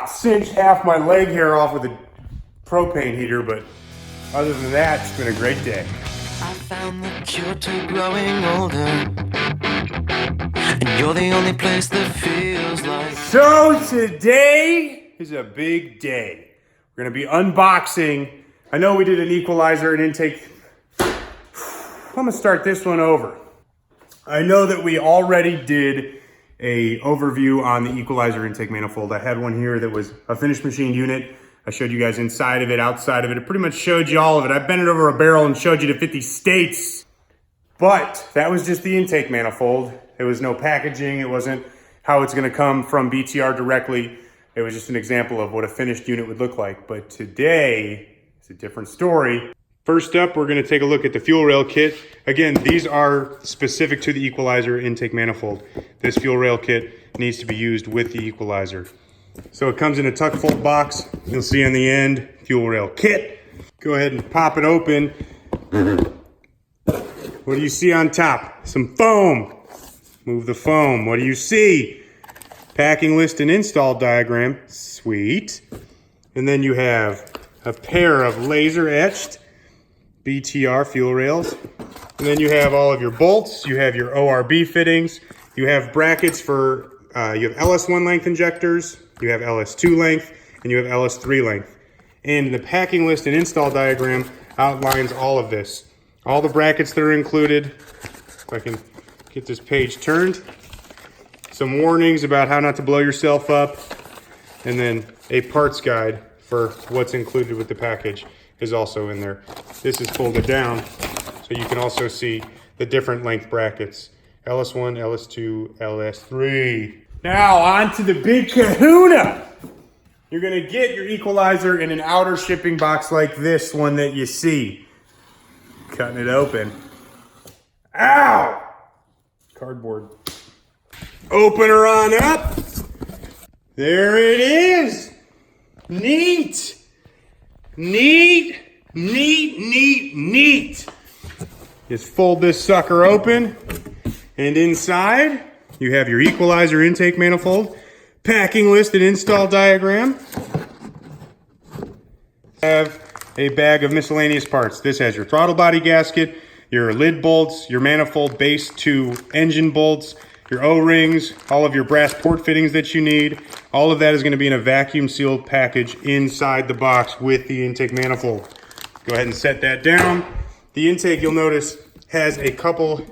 Cinched half my leg hair off with a propane heater, but other than that, it's been a great day. I found the cure to growing older, and you're the only place that feels like. So today is a big day. We're gonna be unboxing. I know we did an equalizer and intake. I'm gonna start this one over. I know that we already did a overview on the equalizer intake manifold. I had one here that was a finished machine unit. I showed you guys inside of it, outside of it. It pretty much showed you all of it. I bent it over a barrel and showed you to 50 states. But that was just the intake manifold. There was no packaging. It wasn't how it's gonna come from BTR directly. It was just an example of what a finished unit would look like. But today, it's a different story. First up, we're gonna take a look at the fuel rail kit. Again, these are specific to the equalizer intake manifold. This fuel rail kit needs to be used with the equalizer. So it comes in a tuck fold box. You'll see on the end, fuel rail kit. Go ahead and pop it open. What do you see on top? Some foam. Move the foam. What do you see? Packing list and install diagram. Sweet. And then you have a pair of laser etched BTR fuel rails. And then you have all of your bolts. You have your ORB fittings. You have brackets for, you have LS1 length injectors. You have LS2 length, and you have LS3 length. And the packing list and install diagram outlines all of this. All the brackets that are included. If I can get this page turned. Some warnings about how not to blow yourself up. And then a parts guide for what's included with the package is also in there. This is folded down, so you can also see the different length brackets. LS1, LS2, LS3. Now on to the big kahuna. You're gonna get your equalizer in an outer shipping box like this one that you see. Cutting it open. Ow! Cardboard. Open her on up. There it is. Neat. Neat, neat, neat, neat. Just fold this sucker open, and inside you have your equalizer intake manifold, packing list and install diagram. Have a bag of miscellaneous parts. This has your throttle body gasket, your lid bolts, your manifold base to engine bolts, your O-rings, all of your brass port fittings that you need. All of that is going to be in a vacuum sealed package inside the box with the intake manifold. Go ahead and set that down. The intake, you'll notice, has a couple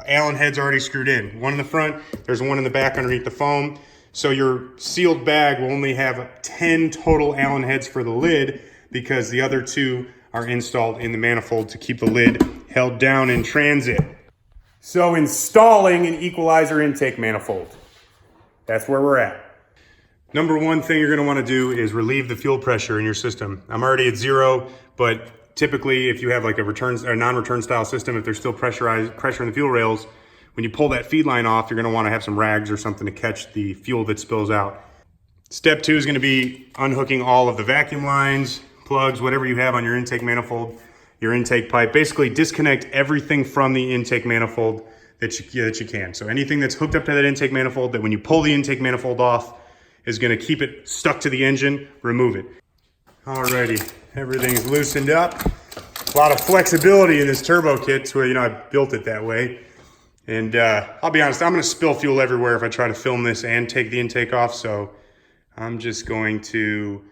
Allen heads already screwed in. One in the front, there's one in the back underneath the foam. So your sealed bag will only have 10 total Allen heads for the lid because the other 2 are installed in the manifold to keep the lid held down in transit. So installing an equalizer intake manifold. That's where we're at. Number one thing you're gonna wanna do is relieve the fuel pressure in your system. I'm already at 0, but typically if you have like a non-return style system, if there's still pressure in the fuel rails, when you pull that feed line off, you're gonna wanna have some rags or something to catch the fuel that spills out. Step 2 is gonna be unhooking all of the vacuum lines, plugs, whatever you have on your intake manifold, your intake pipe. Basically disconnect everything from the intake manifold that you can. So anything that's hooked up to that intake manifold that when you pull the intake manifold off is gonna keep it stuck to the engine, remove it. Alrighty, everything's loosened up. A lot of flexibility in this turbo kit, so I built it that way. And I'll be honest, I'm gonna spill fuel everywhere if I try to film this and take the intake off, so I'm just going to,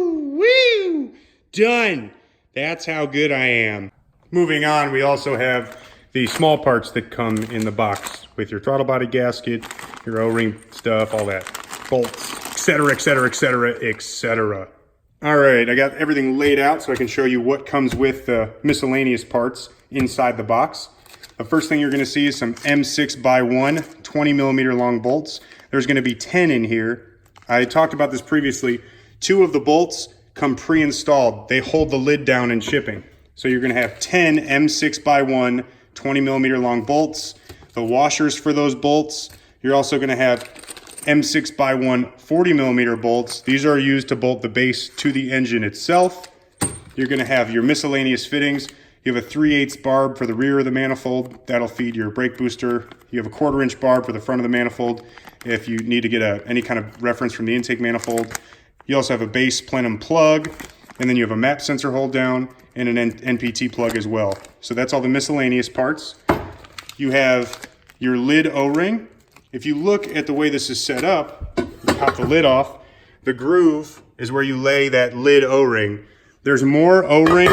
woo, done. That's how good I am. Moving on, we also have the small parts that come in the box with your throttle body gasket, your O-ring stuff, all that, bolts, etc., etc., etc., etc. All right, I got everything laid out so I can show you what comes with the miscellaneous parts inside the box. The first thing you're gonna see is some M6x1 20mm long bolts. There's gonna be 10 in here. I talked about this previously. 2 of the bolts come pre-installed. They hold the lid down in shipping. So you're gonna have 10 M6x1 20mm long bolts. The washers for those bolts, you're also gonna have M6x1 40mm bolts. These are used to bolt the base to the engine itself. You're gonna have your miscellaneous fittings. You have a 3/8 barb for the rear of the manifold. That'll feed your brake booster. You have a 1/4-inch barb for the front of the manifold if you need to get any kind of reference from the intake manifold. You also have a base plenum plug, and then you have a map sensor hold down and an NPT plug as well. So that's all the miscellaneous parts. You have your lid O-ring. If you look at the way this is set up, you pop the lid off, the groove is where you lay that lid O-ring. There's more O-ring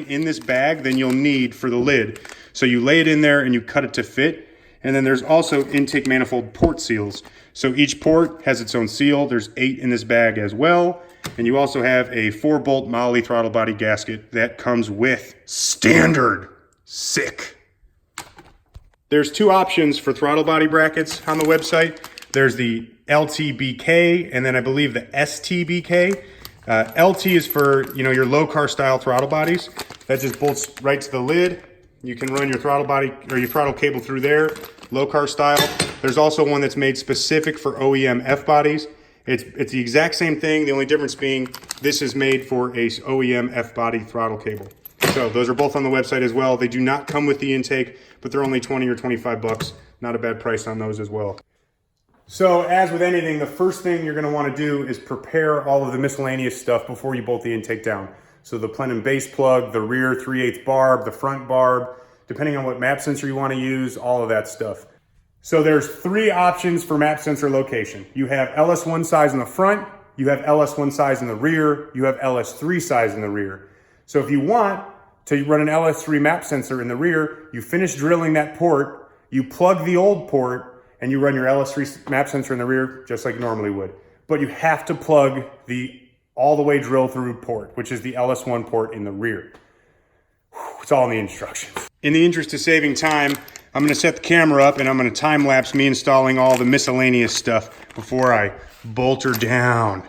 in this bag than you'll need for the lid. So you lay it in there and you cut it to fit. And then there's also intake manifold port seals. So each port has its own seal. There's 8 in this bag as well. And you also have a 4-bolt moly throttle body gasket that comes with standard. Sick. There's 2 options for throttle body brackets on the website. There's the LTBK and then I believe the STBK. LT is for, your low car style throttle bodies. That just bolts right to the lid. You can run your throttle body or your throttle cable through there, low car style. There's also one that's made specific for OEM F bodies. It's the exact same thing. The only difference being this is made for a OEM F body throttle cable. So those are both on the website as well. They do not come with the intake, but they're only 20 or 25 bucks. Not a bad price on those as well. So as with anything, the first thing you're going to want to do is prepare all of the miscellaneous stuff before you bolt the intake down. So the plenum base plug, the rear 3/8 barb, the front barb, depending on what map sensor you want to use, all of that stuff. So there's 3 options for map sensor location. You have LS1 size in the front, you have LS1 size in the rear, you have LS3 size in the rear. So if you want to run an LS3 map sensor in the rear, you finish drilling that port, you plug the old port, and you run your LS3 map sensor in the rear just like you normally would. But you have to plug the all the way drill through port, which is the LS1 port in the rear. It's all in the instructions. In the interest of saving time, I'm gonna set the camera up and I'm gonna time lapse me installing all the miscellaneous stuff before I bolt her down.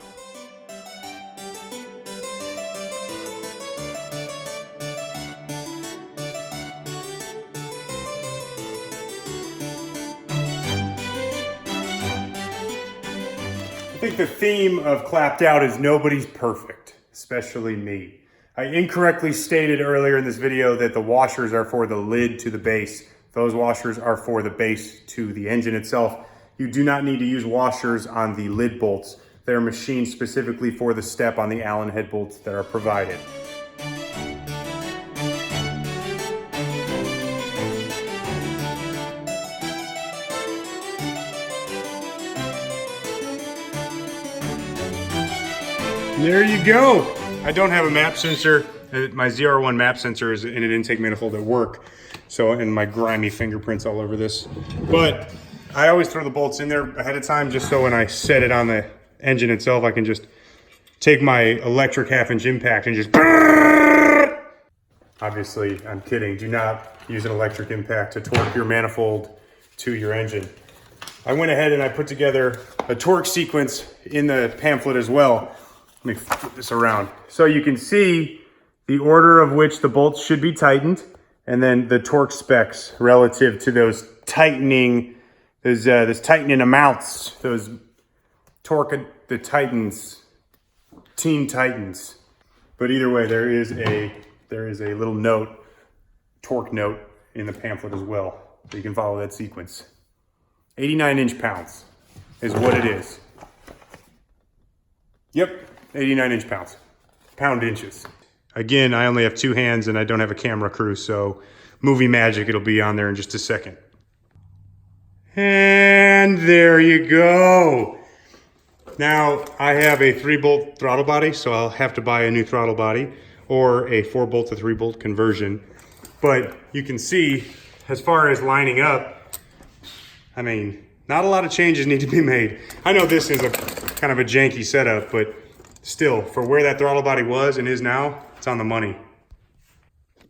I think the theme of Clapped Out is nobody's perfect, especially me. I incorrectly stated earlier in this video that the washers are for the lid to the base. Those washers are for the base to the engine itself. You do not need to use washers on the lid bolts. They're machined specifically for the step on the Allen head bolts that are provided. There you go. I don't have a map sensor. My ZR1 map sensor is in an intake manifold at work. And my grimy fingerprints all over this. But I always throw the bolts in there ahead of time just so when I set it on the engine itself, I can just take my electric 1/2-inch impact and just... Obviously, I'm kidding. Do not use an electric impact to torque your manifold to your engine. I went ahead and I put together a torque sequence in the pamphlet as well. Let me flip this around. So you can see the order of which the bolts should be tightened and then the torque specs relative to those tightening, those tightening amounts, those torque, the Titans, Teen Titans. But either way, there is a little note, torque note in the pamphlet as well. So you can follow that sequence. 89 inch-pounds is what it is. Yep. 89 inch-pounds, pound inches. Again, I only have 2 hands and I don't have a camera crew, so movie magic, it'll be on there in just a second. And there you go. Now, I have a 3-bolt throttle body, so I'll have to buy a new throttle body or a 4-bolt to 3-bolt conversion. But you can see, as far as lining up, I mean, not a lot of changes need to be made. I know this is a kind of a janky setup, but still, for where that throttle body was and is now, it's on the money.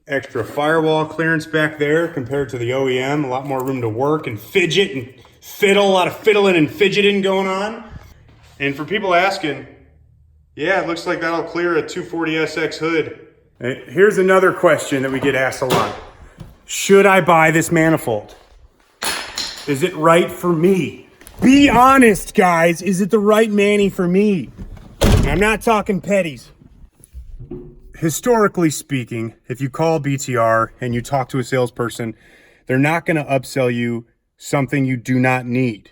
Extra firewall clearance back there compared to the OEM. A lot more room to work and fidget and fiddle. A lot of fiddling and fidgeting going on. And for people asking, yeah, it looks like that'll clear a 240SX hood. Here's another question that we get asked a lot. Should I buy this manifold? Is it right for me? Be honest, guys. Is it the right Manny for me? I'm not talking petties. historically speaking, if you call BTR and you talk to a salesperson, they're not going to upsell you something you do not need.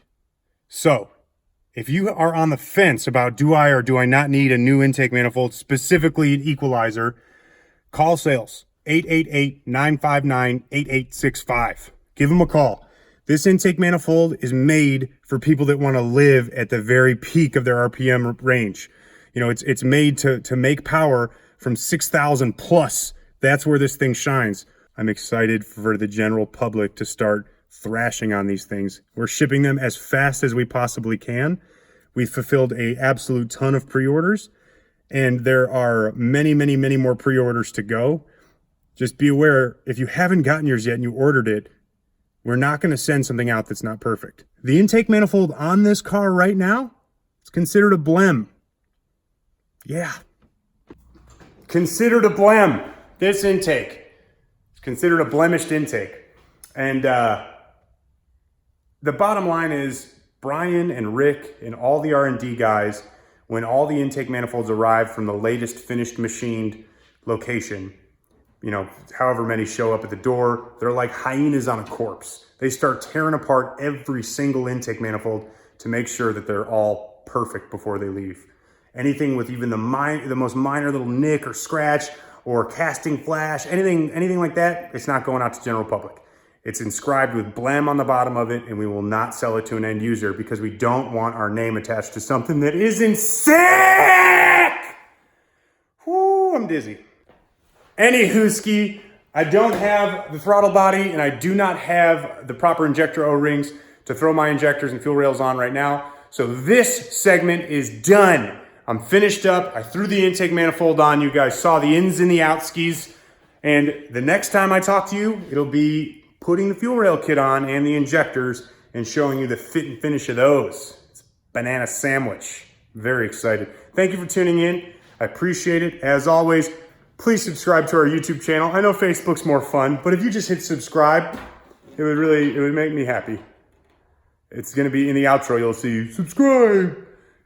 So if you are on the fence about do I or do I not need a new intake manifold, specifically an equalizer, call sales, 888-959-8865. Give them a call. This intake manifold is made for people that want to live at the very peak of their RPM range. You know, it's made to make power from 6,000 plus. That's where this thing shines. I'm excited for the general public to start thrashing on these things. We're shipping them as fast as we possibly can. We've fulfilled a absolute ton of pre-orders, and there are many, many, many more pre-orders to go. Just be aware, if you haven't gotten yours yet and you ordered it, we're not going to send something out that's not perfect. The intake manifold on this car right now, it's considered a blem. Yeah. Considered a blem. This intake. It's considered a blemished intake. And the bottom line is Brian and Rick and all the R&D guys, when all the intake manifolds arrive from the latest finished machined location, you know, however many show up at the door, they're like hyenas on a corpse. They start tearing apart every single intake manifold to make sure that they're all perfect before they leave. Anything with even the most minor little nick or scratch or casting flash, anything like that, it's not going out to general public. It's inscribed with blem on the bottom of it, and we will not sell it to an end user because we don't want our name attached to something that isn't sick. Whoo, I'm dizzy. Anywho-ski, I don't have the throttle body and I do not have the proper injector O-rings to throw my injectors and fuel rails on right now. So this segment is done. I'm finished up. I threw the intake manifold on. You guys saw the ins and the outs skis. And the next time I talk to you, it'll be putting the fuel rail kit on and the injectors and showing you the fit and finish of those. It's banana sandwich. Very excited. Thank you for tuning in. I appreciate it. As always, please subscribe to our YouTube channel. I know Facebook's more fun, but if you just hit subscribe, it would make me happy. It's going to be in the outro. You'll see subscribe,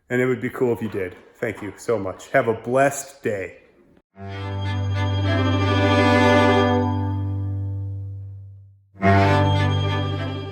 and it would be cool if you did. Thank you so much. Have a blessed day.